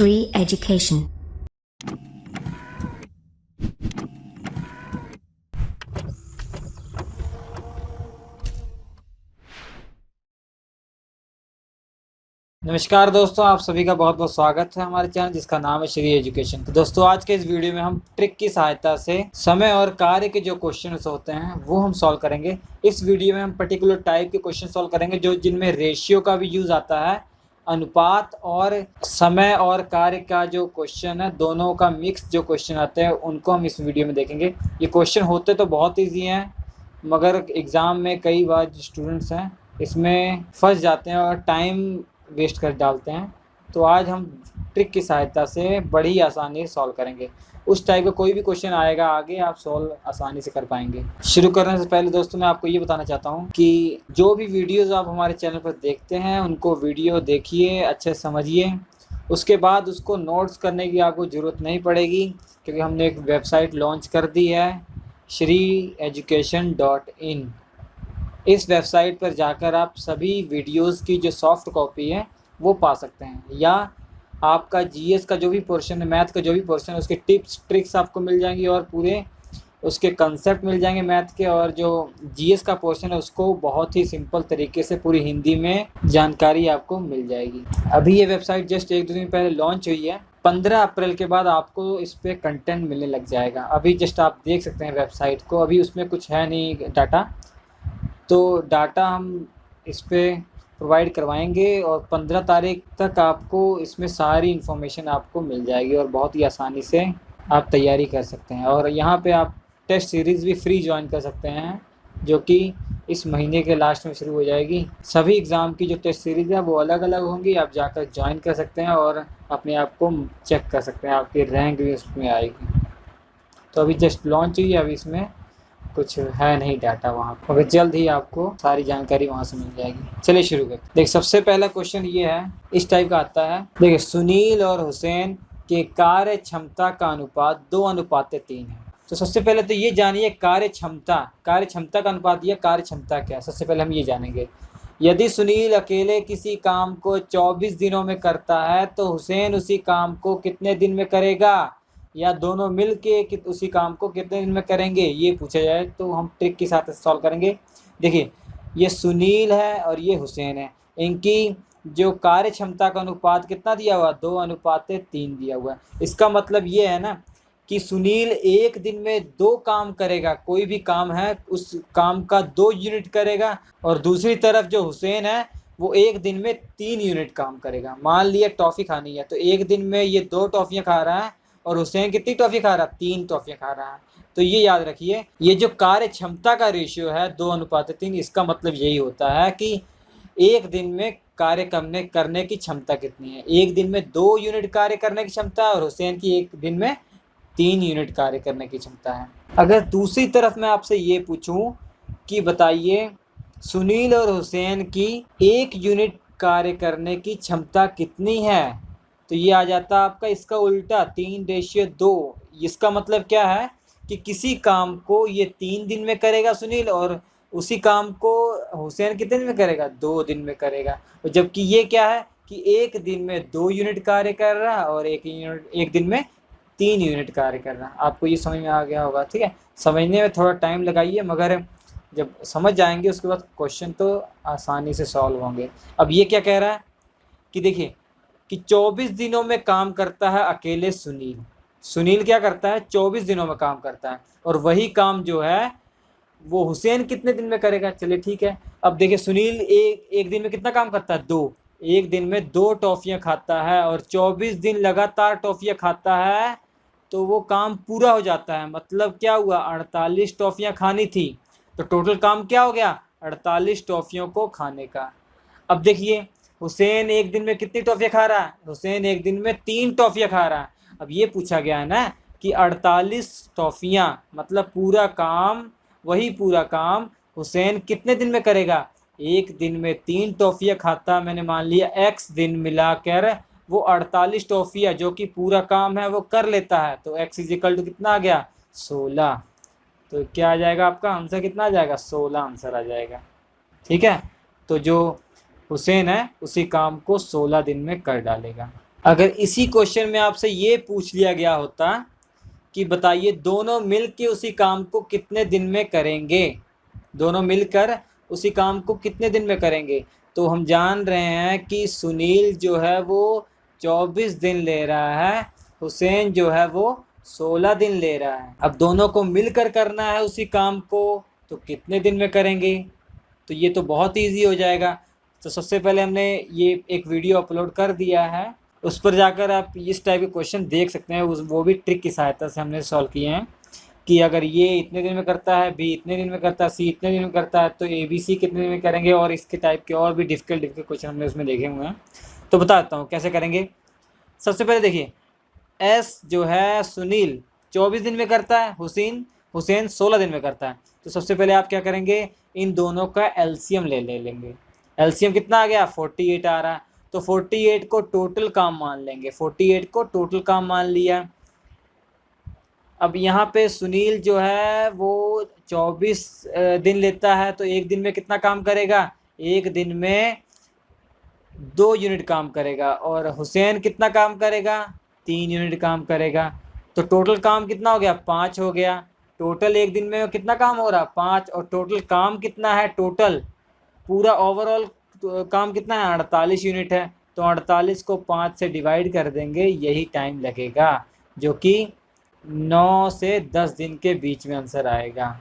Shri Education. नमस्कार दोस्तों, आप सभी का बहुत बहुत स्वागत है हमारे चैनल जिसका नाम है श्री एजुकेशन। तो दोस्तों, आज के इस वीडियो में हम ट्रिक की सहायता से समय और कार्य के जो क्वेश्चंस होते हैं वो हम सॉल्व करेंगे। इस वीडियो में हम पर्टिकुलर टाइप के क्वेश्चन सॉल्व करेंगे जो जिनमें रेशियो का भी यूज़ आता है, अनुपात और समय और कार्य का जो क्वेश्चन है दोनों का मिक्स जो क्वेश्चन आते हैं उनको हम इस वीडियो में देखेंगे। ये क्वेश्चन होते तो बहुत ईजी हैं, मगर एग्ज़ाम में कई बार जो स्टूडेंट्स हैं इसमें फंस जाते हैं और टाइम वेस्ट कर डालते हैं। तो आज हम ट्रिक की सहायता से बड़ी आसानी से सॉल्व करेंगे। उस टाइप का कोई भी क्वेश्चन आएगा आगे आप सॉल्व आसानी से कर पाएंगे। शुरू करने से पहले दोस्तों मैं आपको ये बताना चाहता हूँ कि जो भी वीडियोस आप हमारे चैनल पर देखते हैं उनको वीडियो देखिए, अच्छे से समझिए, उसके बाद उसको नोट्स करने की आपको ज़रूरत नहीं पड़ेगी क्योंकि हमने एक वेबसाइट लॉन्च कर दी है shreeeducation.in। इस वेबसाइट पर जाकर आप सभी वीडियोस की जो सॉफ्ट कॉपी है वो पा सकते हैं, या आपका जीएस का जो भी पोर्शन है, मैथ का जो भी पोर्शन है उसके टिप्स ट्रिक्स आपको मिल जाएंगी और पूरे उसके कंसेप्ट मिल जाएंगे मैथ के, और जो जीएस का पोर्शन है उसको बहुत ही सिंपल तरीके से पूरी हिंदी में जानकारी आपको मिल जाएगी। अभी ये वेबसाइट जस्ट 1-2 दिन पहले लॉन्च हुई है। 15 अप्रैल के बाद आपको इस पर कंटेंट मिलने लग जाएगा। अभी जस्ट आप देख सकते हैं वेबसाइट को, अभी उसमें कुछ है नहीं डाटा, तो डाटा हम इस पर प्रोवाइड करवाएंगे और 15 तारीख तक आपको इसमें सारी इन्फॉर्मेशन आपको मिल जाएगी और बहुत ही आसानी से आप तैयारी कर सकते हैं। और यहाँ पे आप टेस्ट सीरीज़ भी फ्री ज्वाइन कर सकते हैं जो कि इस महीने के लास्ट में शुरू हो जाएगी। सभी एग्ज़ाम की जो टेस्ट सीरीज़ है वो अलग अलग होंगी, आप जाकर ज्वाइन कर सकते हैं और अपने आप को चेक कर सकते हैं, आपकी रैंक भी उसमें आएगी। तो अभी जस्ट लॉन्च हुई है, अभी इसमें कुछ है नहीं डाटा वहाँ पर, मगर जल्द ही आपको सारी जानकारी वहाँ से मिल जाएगी। चलिए शुरू करते हैं। देखिए सबसे पहला क्वेश्चन ये है, इस टाइप का आता है। देखिए सुनील और हुसैन के कार्य क्षमता का अनुपात 2:3 है। तो सबसे पहले तो ये जानिए कार्य क्षमता का अनुपात या कार्य क्षमता क्या है, सबसे पहले हम ये जानेंगे। यदि सुनील अकेले किसी काम को 24 दिनों में करता है तो हुसैन उसी काम को कितने दिन में करेगा, या दोनों मिल के उसी काम को कितने दिन में करेंगे, ये पूछा जाए तो हम ट्रिक के साथ सॉल्व करेंगे। देखिए ये सुनील है और ये हुसैन है, इनकी जो कार्य क्षमता का अनुपात कितना दिया हुआ, 2:3 दिया हुआ है। इसका मतलब ये है ना कि सुनील एक दिन में 2 काम करेगा, कोई भी काम है उस काम का 2 यूनिट करेगा, और दूसरी तरफ जो हुसैन है वो एक दिन में 3 यूनिट काम करेगा। मान लिया टॉफ़ी खानी है तो एक दिन में ये 2 टॉफ़ियाँ खा रहा है और हुसैन कितनी टॉफ़ी खा रहा है, 3 टॉफ़ियाँ खा रहा है। तो ये याद रखिए, ये जो कार्य क्षमता का रेशियो है 2:3, इसका मतलब यही होता है कि एक दिन में कार्य करने की क्षमता कितनी है। एक दिन में 2 यूनिट कार्य करने की क्षमता है और हुसैन की एक दिन में 3 यूनिट कार्य करने की क्षमता है। अगर दूसरी तरफ मैं आपसे ये पूछूं कि बताइए सुनील और हुसैन की 1 यूनिट कार्य करने की क्षमता कितनी है, तो ये आ जाता है आपका इसका उल्टा 3:2। इसका मतलब क्या है कि किसी काम को ये 3 दिन में करेगा सुनील और उसी काम को हुसैन कितने दिन में करेगा, 2 दिन में करेगा। और जबकि ये क्या है कि एक दिन में 2 यूनिट कार्य कर रहा है और एक दिन में 3 यूनिट कार्य कर रहा है। आपको ये समझ में आ गया होगा, ठीक है। समझने में थोड़ा टाइम लगाइए, मगर जब समझ जाएंगे उसके बाद क्वेश्चन तो आसानी से सॉल्व होंगे। अब ये क्या कह रहा है कि देखिए कि 24 दिनों में काम करता है अकेले सुनील क्या करता है, 24 दिनों में काम करता है, और वही काम जो है वो हुसैन कितने दिन में करेगा। चलिए ठीक है, अब देखिए सुनील एक दिन में कितना काम करता है, 2। एक दिन में 2 टॉफ़ियाँ खाता है और 24 दिन लगातार टॉफ़ियाँ खाता है तो वो काम पूरा हो जाता है। मतलब क्या हुआ, 48 टॉफ़ियाँ खानी थी, तो टोटल काम क्या हो गया, 48 टॉफ़ियों को खाने का। अब देखिए हुसैन एक दिन में कितनी टॉफ़ियाँ खा रहा है, हुसैन एक दिन में 3 टॉफ़ियाँ खा रहा है। अब ये पूछा गया है ना कि 48 टॉफ़ियाँ मतलब पूरा काम हुसैन कितने दिन में करेगा। एक दिन में 3 टॉफ़ियाँ खाता, मैंने मान लिया x दिन मिलाकर वो 48 टॉफ़ियाँ जो कि पूरा काम है वो कर लेता है, तो x = कितना आ गया, 16। तो क्या आ जाएगा आपका आंसर, कितना आ जाएगा, 16 आंसर आ जाएगा। ठीक है, तो जो हुसैन है उसी काम को 16 दिन में कर डालेगा। अगर इसी क्वेश्चन में आपसे ये पूछ लिया गया होता कि बताइए दोनों मिलकर उसी काम को कितने दिन में करेंगे, दोनों मिलकर उसी काम को कितने दिन में करेंगे, तो हम जान रहे हैं कि सुनील जो है वो 24 दिन ले रहा है, हुसैन जो है वो 16 दिन ले रहा है। अब दोनों को मिलकर करना है उसी काम को, तो कितने दिन में करेंगे, तो ये तो बहुत ईजी हो जाएगा। तो सबसे पहले हमने ये एक वीडियो अपलोड कर दिया है, उस पर जाकर आप इस टाइप के क्वेश्चन देख सकते हैं, वो भी ट्रिक की सहायता से हमने सॉल्व किए हैं कि अगर ये इतने दिन में करता है, बी इतने दिन में करता है, सी इतने दिन में करता है, तो ए बी सी कितने दिन में करेंगे, और इसके टाइप के और भी डिफिकल्ट क्वेश्चन हमने उसमें देखे हुए हैं। तो बताता हूँ कैसे करेंगे। सबसे पहले देखिए, एस जो है सुनील 24 दिन में करता है, हुसैन 16 दिन में करता है। तो सबसे पहले आप क्या करेंगे, इन दोनों का एलसीएम ले लेंगे। एलसीएम कितना आ गया, 48 आ रहा है, तो 48 को टोटल काम मान लेंगे, 48 को टोटल काम मान लिया। अब यहाँ पे सुनील जो है वो 24 दिन लेता है, तो एक दिन में कितना काम करेगा, एक दिन में 2 यूनिट काम करेगा, और हुसैन कितना काम करेगा, 3 यूनिट काम करेगा। तो टोटल काम कितना हो गया, 5 हो गया। टोटल एक दिन में कितना काम हो रहा, 5, और टोटल काम कितना है, टोटल पूरा ओवरऑल काम कितना है, 48 यूनिट है। तो 48 को 5 से डिवाइड कर देंगे, यही टाइम लगेगा, जो कि 9 से 10 दिन के बीच में आंसर आएगा,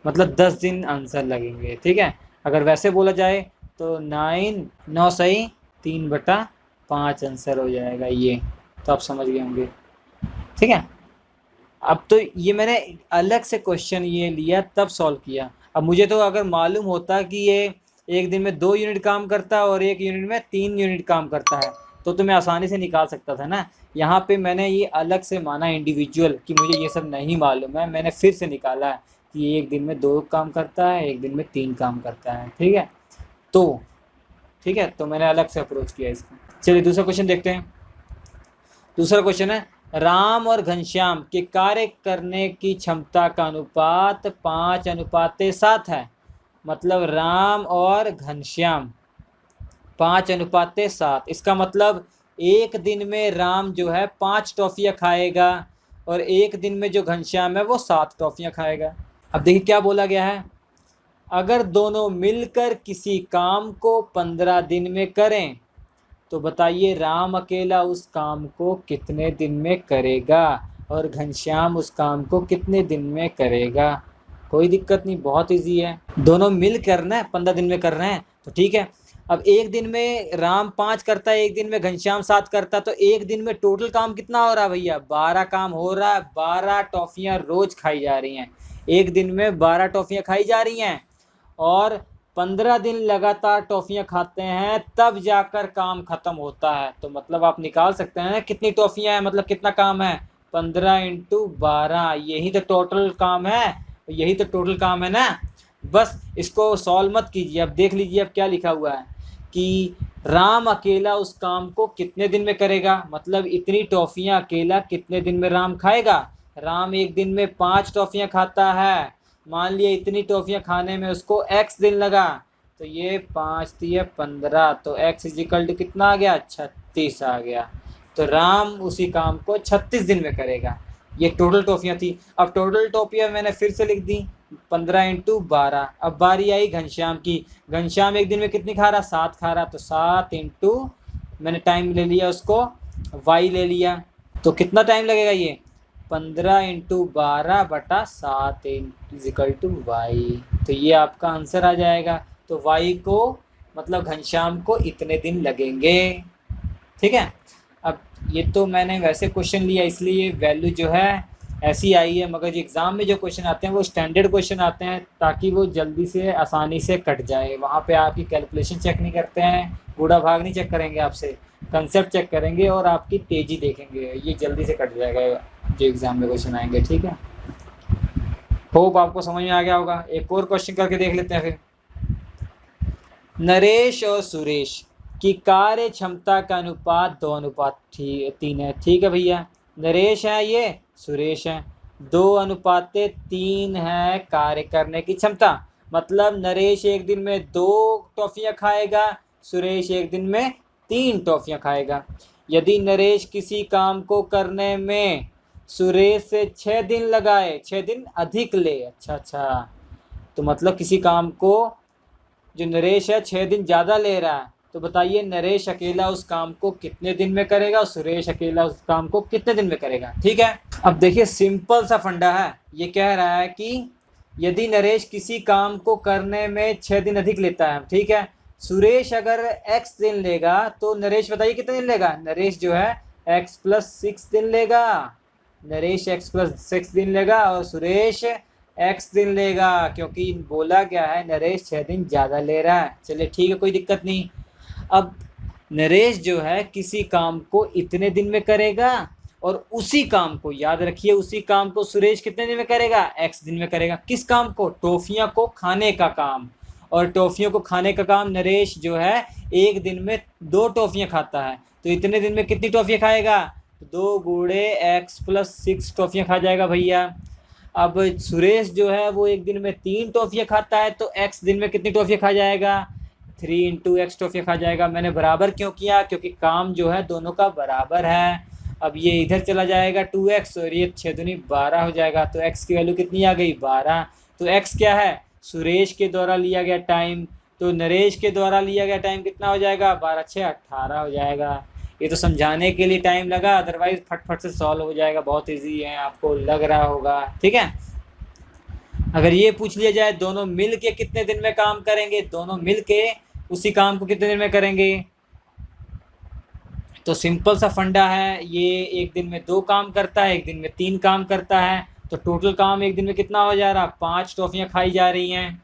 मतलब 10 दिन आंसर लगेंगे। ठीक है, अगर वैसे बोला जाए तो 9 सही 3/5 आंसर हो जाएगा ये, तो आप समझ गए होंगे। ठीक है, अब तो ये मैंने अलग से क्वेश्चन ये लिया तब सॉल्व किया। अब मुझे तो अगर मालूम होता कि ये एक दिन में 2 यूनिट काम करता है और एक यूनिट में 3 यूनिट काम करता है, तो मैं आसानी से निकाल सकता था ना। यहाँ पे मैंने ये अलग से माना इंडिविजुअल कि मुझे ये सब नहीं मालूम है, मैंने फिर से निकाला है कि एक दिन में 2 काम करता है, एक दिन में 3 काम करता है। ठीक है, तो ठीक है, तो मैंने अलग से अप्रोच किया इसको। चलिए दूसरा क्वेश्चन देखते हैं। दूसरा क्वेश्चन है, राम और घनश्याम के कार्य करने की क्षमता का अनुपात 5:7 है। मतलब राम और घनश्याम 5:7, इसका मतलब एक दिन में राम जो है 5 टॉफियाँ खाएगा, और एक दिन में जो घनश्याम है वो 7 टॉफियाँ खाएगा। अब देखिए क्या बोला गया है, अगर दोनों मिलकर किसी काम को 15 दिन में करें, तो बताइए राम अकेला उस काम को कितने दिन में करेगा, और घनश्याम उस काम को कितने दिन में करेगा। कोई दिक्कत नहीं, बहुत इजी है, दोनों मिल करना है, 15 दिन में कर रहे हैं तो ठीक है। अब एक दिन में राम 5 करता है, एक दिन में घनश्याम 7 करता है, तो एक दिन में टोटल काम कितना हो रहा है भैया, 12 काम हो रहा है। 12 टॉफियाँ रोज खाई जा रही हैं, एक दिन में 12 टॉफियाँ खाई जा रही हैं, और 15 दिन लगातार टॉफियाँ खाते हैं, तब जाकर काम खत्म होता है। तो मतलब आप निकाल सकते हैं कितनी टॉफियाँ हैं, मतलब कितना काम है, 15 × 12, यही तो टोटल काम है, यही तो टोटल काम है ना। बस इसको सॉल्व मत कीजिए, अब देख लीजिए अब क्या लिखा हुआ है कि राम अकेला उस काम को कितने दिन में करेगा, मतलब इतनी टॉफियाँ अकेला कितने दिन में राम खाएगा। राम एक दिन में 5 टॉफियाँ खाता है, मान लिया इतनी टॉफियाँ खाने में उसको x दिन लगा, तो ये 5 × 15, तो x = कितना आ गया, 36 आ गया। तो राम उसी काम को 36 दिन में करेगा। ये टोटल टॉफियाँ थी। अब टोटल टॉफियाँ मैंने फिर से लिख दी 15 × 12। अब बारी आई घनश्याम की। घनश्याम एक दिन में कितनी खा रहा, 7 खा रहा, तो 7 × मैंने टाइम ले लिया उसको y ले लिया, तो कितना टाइम लगेगा ये 15 × 12/7 = y। तो ये आपका आंसर आ जाएगा। तो y को मतलब घनश्याम को इतने दिन लगेंगे। ठीक है, अब ये तो मैंने वैसे क्वेश्चन लिया इसलिए वैल्यू जो है ऐसी आई है, मगर एग्ज़ाम में जो क्वेश्चन आते हैं वो स्टैंडर्ड क्वेश्चन आते हैं, ताकि वो जल्दी से आसानी से कट जाए। वहाँ पे आपकी कैलकुलेशन चेक नहीं करते हैं, बूढ़ा भाग नहीं चेक करेंगे आपसे, कंसेप्ट चेक करेंगे और आपकी तेज़ी देखेंगे, ये जल्दी से कट जाएगा जो एग्ज़ाम में क्वेश्चन आएंगे। ठीक है, होप आपको समझ में आ गया होगा। एक और क्वेश्चन करके देख लेते हैं फिर। नरेश और सुरेश की कार्य क्षमता का अनुपात 2:3 है। ठीक है भैया, नरेश है, ये सुरेश है, 2:3 है कार्य करने की क्षमता। मतलब नरेश एक दिन में 2 टॉफियाँ खाएगा, सुरेश एक दिन में 3 टॉफियाँ खाएगा। यदि नरेश किसी काम को करने में सुरेश से 6 दिन लगाए, 6 दिन अधिक ले। अच्छा, तो मतलब किसी काम को जो नरेश है 6 दिन ज़्यादा ले रहा है, तो बताइए नरेश अकेला उस काम को कितने दिन में करेगा और सुरेश अकेला उस काम को कितने दिन में करेगा। ठीक है, अब देखिए सिंपल सा फंडा है। ये कह रहा है कि यदि नरेश किसी काम को करने में 6 दिन अधिक लेता है, ठीक है, सुरेश अगर x दिन लेगा तो नरेश बताइए कितने दिन लेगा। नरेश जो है x + 6 दिन लेगा। नरेश x + 6 दिन लेगा और सुरेश x दिन लेगा, क्योंकि बोला गया है नरेश 6 दिन ज़्यादा ले रहा है। चलिए ठीक है, कोई दिक्कत नहीं। अब नरेश जो है किसी काम को इतने दिन में करेगा और उसी काम को, याद रखिए, उसी काम को सुरेश कितने दिन में करेगा, x दिन में करेगा। किस काम को, टॉफियाँ को खाने का काम। और टॉफियों को खाने का काम नरेश जो है एक दिन में 2 टॉफियाँ खाता है, तो इतने दिन में कितनी टॉफियाँ खाएगा, 2 × x + 6 टॉफियाँ खा जाएगा भैया। अब सुरेश जो है वो एक दिन में 3 टॉफियाँ खाता है, तो x दिन में कितनी टॉफियाँ खा जाएगा, 3 × x टॉफियाँ खा जाएगा। मैंने बराबर क्यों किया, क्योंकि काम जो है दोनों का बराबर है। अब ये इधर चला जाएगा 2x और ये 6 दूनी 12 हो जाएगा, तो x की वैल्यू कितनी आ गई, 12। तो x क्या है, सुरेश के द्वारा लिया गया टाइम, तो नरेश के द्वारा लिया गया टाइम कितना हो जाएगा, 12 × 6 = 18 हो जाएगा। ये तो समझाने के लिए टाइम लगा, अदरवाइज फटफट से सॉल्व हो जाएगा। बहुत इजी है, आपको लग रहा होगा। ठीक है, अगर ये पूछ लिया जाए दोनों मिल के कितने दिन में काम करेंगे, दोनों मिल के उसी काम को कितने दिन में करेंगे, तो सिंपल सा फंडा है। ये एक दिन में 2 काम करता है, एक दिन में 3 काम करता है, तो टोटल काम एक दिन में कितना हो जा रहा, 5 टॉफियाँ खाई जा रही हैं।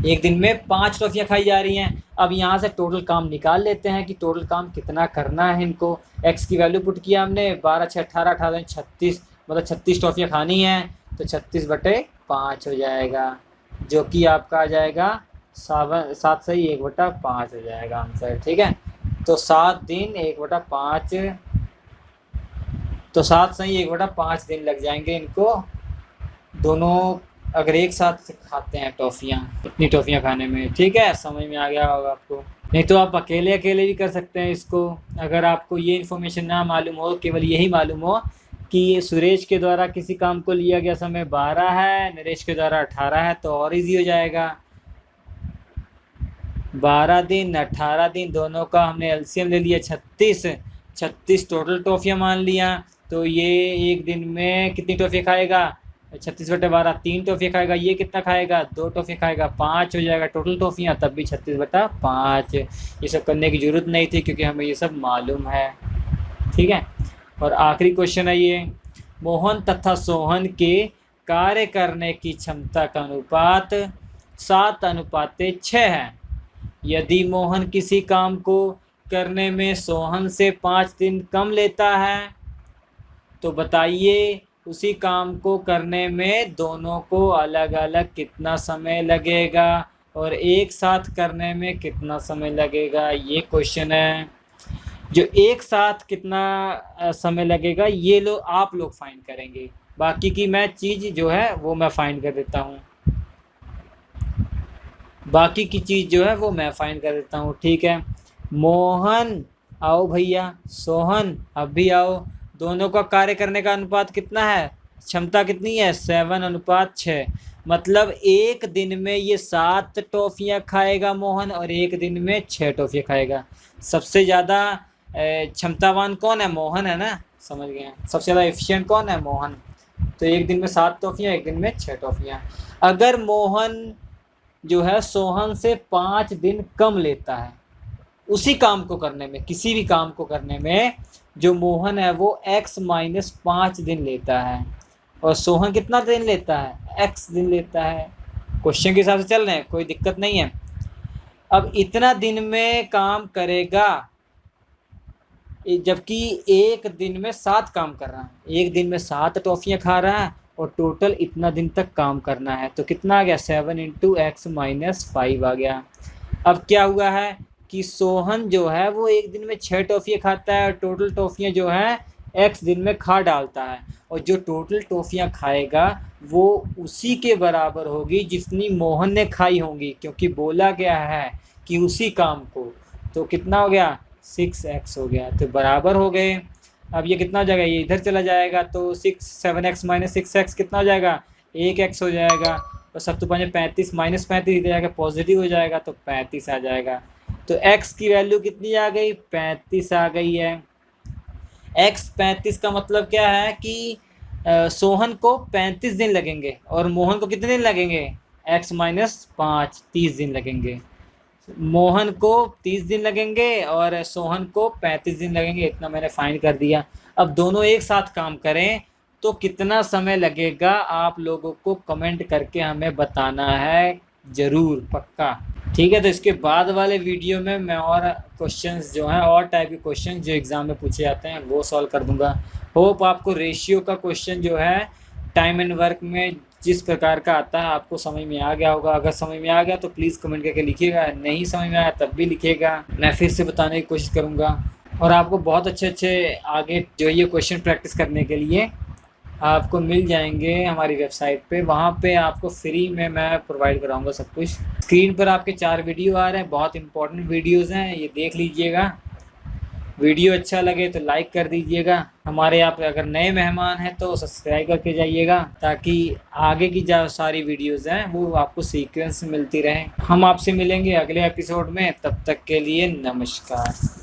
एक दिन में 5 टॉफियाँ खाई जा रही हैं। अब यहाँ से टोटल काम निकाल लेते हैं कि टोटल काम कितना करना है इनको। x की वैल्यू पुट किया हमने, 12 × 6 = 18, 18 × 36, मतलब 36 टॉफियाँ खानी हैं, तो 36/5 हो जाएगा, जो कि आपका आ जाएगा 7 सही 1/5 हो जाएगा आंसर। ठीक है, तो 7 दिन 1/5, तो 7 सही 1/5 दिन लग जाएंगे इनको दोनों अगर एक साथ खाते हैं टॉफ़ियाँ, इतनी टॉफ़ियाँ खाने में। ठीक है, समझ में आ गया होगा आपको। नहीं तो आप अकेले भी कर सकते हैं इसको। अगर आपको ये इन्फॉर्मेशन ना मालूम हो, केवल यही मालूम हो कि सुरेश के द्वारा किसी काम को लिया गया समय 12 है, नरेश के द्वारा 18 है, तो और इजी हो जाएगा। 12 दिन 18 दिन दोनों का हमने एलसीएम ले लिया 36 टोटल टॉफ़ियाँ मान लिया, तो ये एक दिन में कितनी टॉफ़ियाँ खाएगा, 36/12 3 टॉफ़ियाँ खाएगा। ये कितना खाएगा, 2 टॉफ़ियाँ खाएगा, 5 हो जाएगा टोटल टॉफ़ियाँ, तब भी 36/5। ये सब करने की ज़रूरत नहीं थी क्योंकि हमें ये सब मालूम है। ठीक है, और आखिरी क्वेश्चन है ये, मोहन तथा सोहन के कार्य करने की क्षमता का अनुपात 7:6 है। यदि मोहन किसी काम को करने में सोहन से 5 दिन कम लेता है, तो बताइए उसी काम को करने में दोनों को अलग अलग कितना समय लगेगा और एक साथ करने में कितना समय लगेगा। ये क्वेश्चन है। जो एक साथ कितना समय लगेगा ये आप लोग फाइंड करेंगे, बाकी की मैं चीज़ जो है वो मैं फाइंड कर देता हूँ। बाकी की चीज़ जो है वो मैं फाइंड कर देता हूँ। ठीक है, मोहन आओ भैया, सोहन अब भी आओ। दोनों का कार्य करने का अनुपात कितना है, क्षमता कितनी है, 7:6। मतलब एक दिन में ये 7 टॉफ़ियाँ खाएगा मोहन और एक दिन में 6 टॉफ़ियाँ खाएगा। सबसे ज़्यादा क्षमतावान कौन है, मोहन है ना, समझ गए। सबसे ज़्यादा एफिशिएंट कौन है, मोहन। तो एक दिन में 7 टॉफ़ियाँ, एक दिन में 6 टॉफ़ियाँ। अगर मोहन जो है सोहन से 5 दिन कम लेता है उसी काम को करने में, किसी भी काम को करने में, जो मोहन है वो x - 5 दिन लेता है और सोहन कितना दिन लेता है, x दिन लेता है। क्वेश्चन के हिसाब से चल रहे हैं, कोई दिक्कत नहीं है। अब इतना दिन में काम करेगा, जबकि एक दिन में 7 काम कर रहा है, एक दिन में 7 टॉफ़ियाँ खा रहा है और टोटल इतना दिन तक काम करना है, तो कितना आ गया, 7 × x - 5 आ गया। अब क्या हुआ है कि सोहन जो है वो एक दिन में 6 टॉफ़ियाँ खाता है और टोटल टॉफ़ियाँ जो है x दिन में खा डालता है, और जो टोटल टॉफ़ियाँ खाएगा वो उसी के बराबर होगी जितनी मोहन ने खाई होंगी, क्योंकि बोला गया है कि उसी काम को। तो कितना हो गया, 6x हो गया, तो बराबर हो गए। अब ये कितना हो जाएगा, ये इधर चला जाएगा तो 7x माइनस 6x कितना हो जाएगा, 1x हो जाएगा। और सब तो 35 माइनस 35 इधर जाएगा पॉजिटिव हो जाएगा तो 35 आ जाएगा। तो x की वैल्यू कितनी आ गई, 35 आ गई है। x 35 का मतलब क्या है कि सोहन को 35 दिन लगेंगे और मोहन को कितने दिन लगेंगे, x माइनस 5 30 दिन लगेंगे। मोहन को 30 दिन लगेंगे और सोहन को 35 दिन लगेंगे, इतना मैंने फाइंड कर दिया। अब दोनों एक साथ काम करें तो कितना समय लगेगा, आप लोगों को कमेंट करके हमें बताना है ज़रूर, पक्का। ठीक है, तो इसके बाद वाले वीडियो में मैं और क्वेश्चंस जो हैं, और टाइप के क्वेश्चन जो एग्ज़ाम में पूछे जाते हैं वो सॉल्व कर दूंगा। होप आपको रेशियो का क्वेश्चन जो है टाइम एंड वर्क में जिस प्रकार का आता है आपको समझ में आ गया होगा। अगर समझ में आ गया तो प्लीज़ कमेंट करके लिखिएगा, नहीं समझ में आया तब भी लिखिएगा, मैं फिर से बताने की कोशिश करूँगा। और आपको बहुत अच्छे आगे जो ये क्वेश्चन प्रैक्टिस करने के लिए आपको मिल जाएंगे हमारी वेबसाइट पे, वहाँ पे आपको फ्री में मैं प्रोवाइड कराऊंगा सब कुछ। स्क्रीन पर आपके 4 वीडियो आ रहे हैं, बहुत इंपॉर्टेंट वीडियोस हैं, ये देख लीजिएगा। वीडियो अच्छा लगे तो लाइक कर दीजिएगा। हमारे यहाँ पे अगर नए मेहमान हैं तो सब्सक्राइब करके जाइएगा, ताकि आगे की जो सारी वीडियोस हैं वो आपको सीक्वेंस में मिलती रहें। हम आपसे मिलेंगे अगले एपिसोड में, तब तक के लिए नमस्कार।